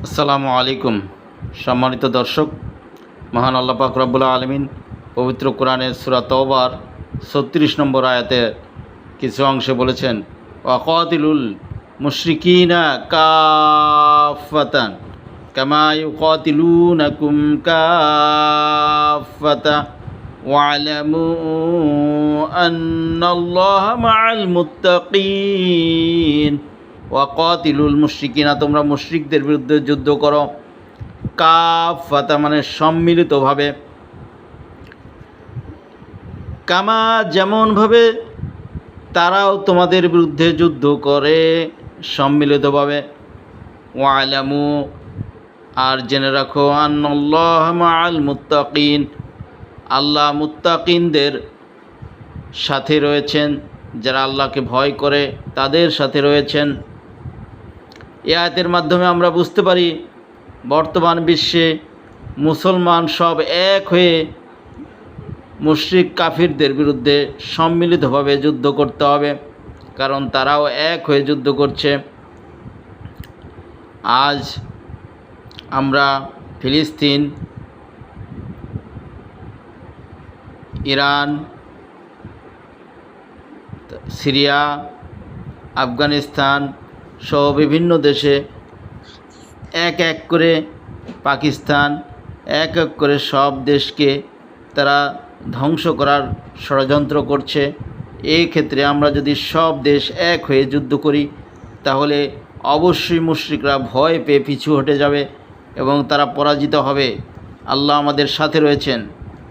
আসসালামু আলাইকুম। সম্মানিত দর্শক, মহান আল্লাহ পাক রব্বুল আলামিন পবিত্র কোরআনের সূরা তওবার ৩৬ নম্বর আয়াতে কিছু অংশে বলেছেন, ওয়াকাতিলুল মুশরিকিনা কাফাতান কামা ইউকাতিলুনাকুম কাফাতা ওয়া'লামু আন্নাল্লাহা মা'আল মুত্তাকিন। ওয়াকাতিলুল মুশরিকিনা, তোমরা মুশরিকদের বিরুদ্ধে যুদ্ধ করো, কাফাতা মানে সম্মিলিতভাবে, কামা যেমনভাবে তারাও তোমাদের বিরুদ্ধে যুদ্ধ করে সম্মিলিতভাবে, ওয়া'লামু আর জেনে রাখো, আন্নাল্লাহা মা'আল মুত্তাকিন, আল্লাহ মুত্তাকিনদের সাথে রয়েছেন, যারা আল্লাহকে ভয় করে তাদের সাথে রয়েছেন। এই আয়াতের মাধ্যমে আমরা বুঝতে পারি বর্তমান বিশ্বে মুসলমান সব এক হয়ে মুশরিক কাফিরদের বিরুদ্ধে সম্মিলিতভাবে যুদ্ধ করতে হবে, কারণ তারাও এক হয়ে যুদ্ধ করছে। আজ আমরা ফিলিস্তিন, ইরান, সিরিয়া, আফগানিস্তান সহ বিভিন্ন দেশে এক এক করে, পাকিস্তান এক এক করে সব দেশকে তারা ধ্বংস করার ষড়যন্ত্র করছে। এই ক্ষেত্রে আমরা যদি সব দেশ এক হয়ে যুদ্ধ করি তাহলে অবশ্যই মুশরিকরা ভয় পেয়ে পিছু হটে যাবে এবং তারা পরাজিত হবে। আল্লাহ আমাদের সাথে রয়েছেন।